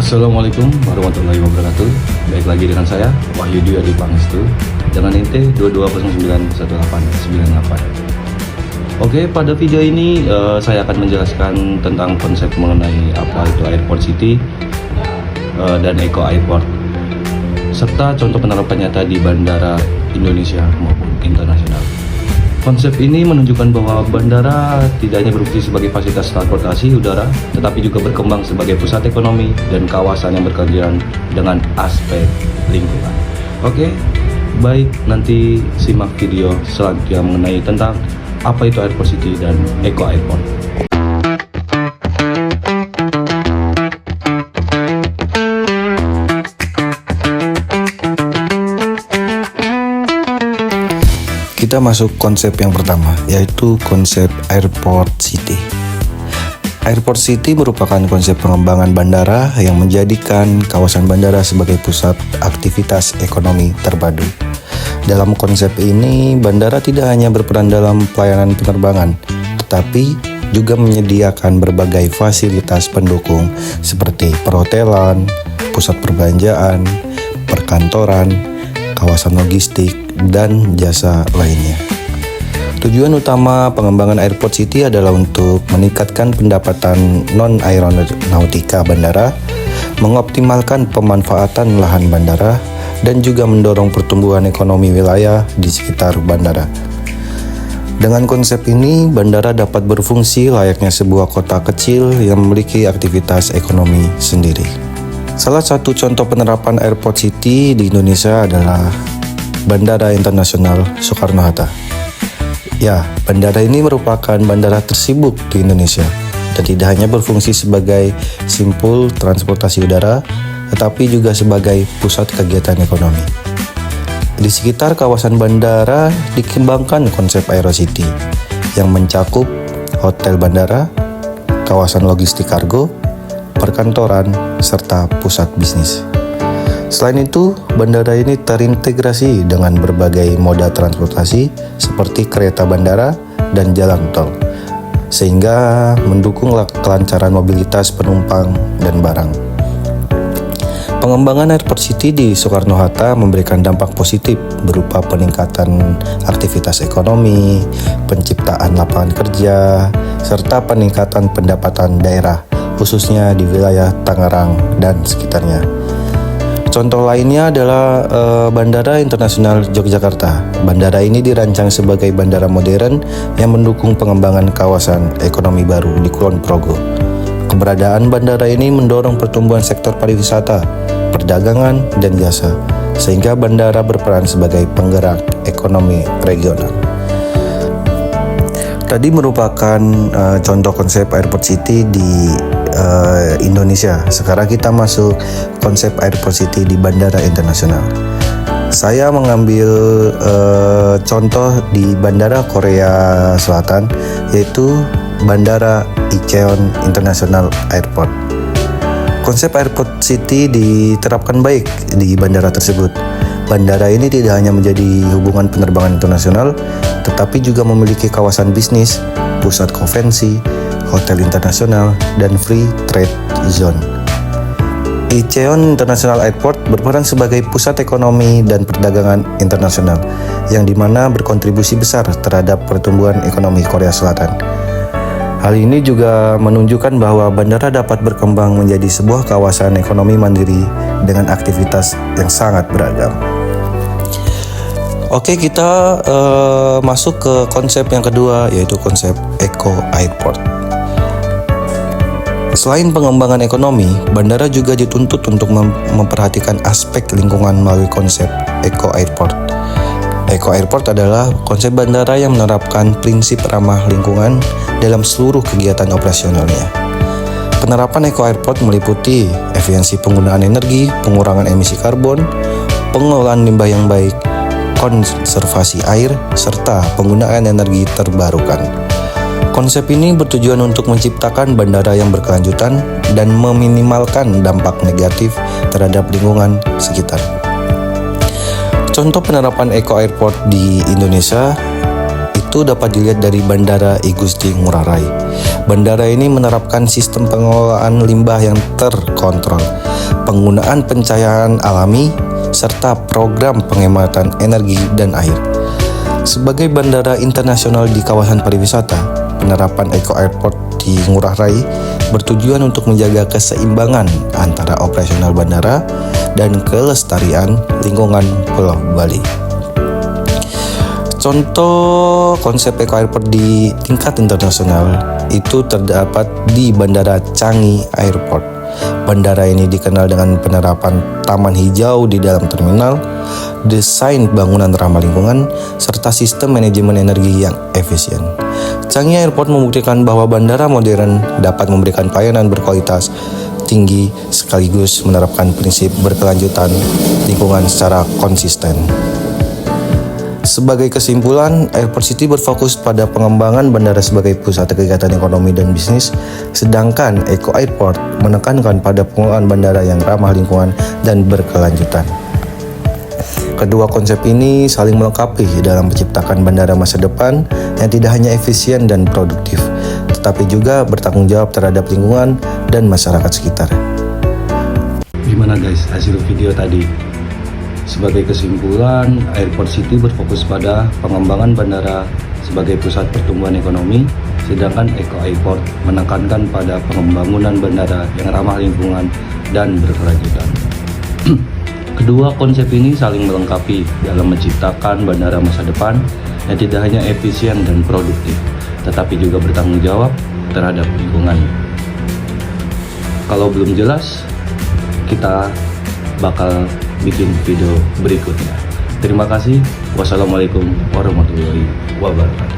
Assalamualaikum warahmatullahi wabarakatuh. Baik lagi dengan saya Wahyu Dwi Adi Pangestu dengan NT 22091898. Oke, pada video ini saya akan menjelaskan tentang konsep mengenai apa itu Airport City dan Eco Airport, serta contoh penerapan nyata di bandara Indonesia maupun internasional. Konsep ini menunjukkan bahwa bandara tidak hanya berfungsi sebagai fasilitas transportasi udara, tetapi juga berkembang sebagai pusat ekonomi dan kawasan yang berkelanjutan dengan aspek lingkungan. Oke, baik, nanti simak video selanjutnya mengenai tentang apa itu Airport City dan Eco Airport. Kita masuk konsep yang pertama, yaitu konsep Airport City. Airport City merupakan konsep pengembangan bandara yang menjadikan kawasan bandara sebagai pusat aktivitas ekonomi terpadu. Dalam konsep ini, bandara tidak hanya berperan dalam pelayanan penerbangan, tetapi juga menyediakan berbagai fasilitas pendukung seperti perhotelan, pusat perbelanjaan, perkantoran, kawasan logistik, dan jasa lainnya. Tujuan utama pengembangan Airport City adalah untuk meningkatkan pendapatan non-aeronautika bandara, mengoptimalkan pemanfaatan lahan bandara, dan juga mendorong pertumbuhan ekonomi wilayah di sekitar bandara. Dengan konsep ini, bandara dapat berfungsi layaknya sebuah kota kecil yang memiliki aktivitas ekonomi sendiri. Salah satu contoh penerapan Airport City di Indonesia adalah Bandara Internasional Soekarno-Hatta. Ya, bandara ini merupakan bandara tersibuk di Indonesia dan tidak hanya berfungsi sebagai simpul transportasi udara, tetapi juga sebagai pusat kegiatan ekonomi. Di sekitar kawasan bandara dikembangkan konsep Aero City yang mencakup hotel bandara, kawasan logistik kargo, perkantoran, serta pusat bisnis. Selain itu, bandara ini terintegrasi dengan berbagai moda transportasi seperti kereta bandara dan jalan tol, sehingga mendukung kelancaran mobilitas penumpang dan barang. Pengembangan Airport City di Soekarno-Hatta memberikan dampak positif berupa peningkatan aktivitas ekonomi, penciptaan lapangan kerja, serta peningkatan pendapatan daerah, khususnya di wilayah Tangerang dan sekitarnya. Contoh lainnya adalah Bandara Internasional Yogyakarta. Bandara ini dirancang sebagai bandara modern yang mendukung pengembangan kawasan ekonomi baru di Kulon Progo. Keberadaan bandara ini mendorong pertumbuhan sektor pariwisata, perdagangan, dan jasa, sehingga bandara berperan sebagai penggerak ekonomi regional. Tadi merupakan contoh konsep Airport City di Indonesia. Sekarang kita masuk konsep Airport City di Bandara Internasional. Saya mengambil contoh di Bandara Korea Selatan, yaitu Bandara Incheon International Airport. Konsep Airport City diterapkan baik di bandara tersebut. Bandara ini tidak hanya menjadi hubungan penerbangan internasional, tetapi juga memiliki kawasan bisnis, pusat konvensi, hotel internasional, dan free trade zone. Incheon International Airport berperan sebagai pusat ekonomi dan perdagangan internasional, yang dimana berkontribusi besar terhadap pertumbuhan ekonomi Korea Selatan. Hal ini juga menunjukkan bahwa bandara dapat berkembang menjadi sebuah kawasan ekonomi mandiri dengan aktivitas yang sangat beragam. Oke, kita masuk ke konsep yang kedua, yaitu konsep Eco Airport. Selain pengembangan ekonomi, bandara juga dituntut untuk memperhatikan aspek lingkungan melalui konsep Eco Airport. Eco Airport adalah konsep bandara yang menerapkan prinsip ramah lingkungan dalam seluruh kegiatan operasionalnya. Penerapan Eco Airport meliputi efisiensi penggunaan energi, pengurangan emisi karbon, pengelolaan limbah yang baik, konservasi air, serta penggunaan energi terbarukan. Konsep ini bertujuan untuk menciptakan bandara yang berkelanjutan dan meminimalkan dampak negatif terhadap lingkungan sekitar. Contoh penerapan Eco Airport di Indonesia itu itu dapat dilihat dari Bandara I Gusti Ngurah Rai. Bandara ini menerapkan sistem pengelolaan limbah yang terkontrol, penggunaan pencahayaan alami, serta program penghematan energi dan air. Sebagai bandara internasional di kawasan pariwisata, penerapan Eco Airport di Ngurah Rai bertujuan untuk menjaga keseimbangan antara operasional bandara dan kelestarian lingkungan Pulau Bali. Contoh konsep Eco Airport di tingkat internasional itu terdapat di Bandara Changi Airport. Bandara ini dikenal dengan penerapan taman hijau di dalam terminal, desain bangunan ramah lingkungan, serta sistem manajemen energi yang efisien. Changi Airport membuktikan bahwa bandara modern dapat memberikan pelayanan berkualitas tinggi sekaligus menerapkan prinsip berkelanjutan lingkungan secara konsisten. Sebagai kesimpulan, Airport City berfokus pada pengembangan bandara sebagai pusat kegiatan ekonomi dan bisnis, sedangkan Eco Airport menekankan pada pengelolaan bandara yang ramah lingkungan dan berkelanjutan. Kedua konsep ini saling melengkapi dalam menciptakan bandara masa depan yang tidak hanya efisien dan produktif, tetapi juga bertanggung jawab terhadap lingkungan dan masyarakat sekitar. Gimana guys hasil video tadi? Sebagai kesimpulan, Airport City berfokus pada pengembangan bandara sebagai pusat pertumbuhan ekonomi, sedangkan Eco Airport menekankan pada pengembangan bandara yang ramah lingkungan dan berkelanjutan. Kedua konsep ini saling melengkapi dalam menciptakan bandara masa depan yang tidak hanya efisien dan produktif, tetapi juga bertanggung jawab terhadap lingkungan. Kalau belum jelas, kita bakal bikin video berikutnya. Terima kasih. Wassalamualaikum warahmatullahi wabarakatuh.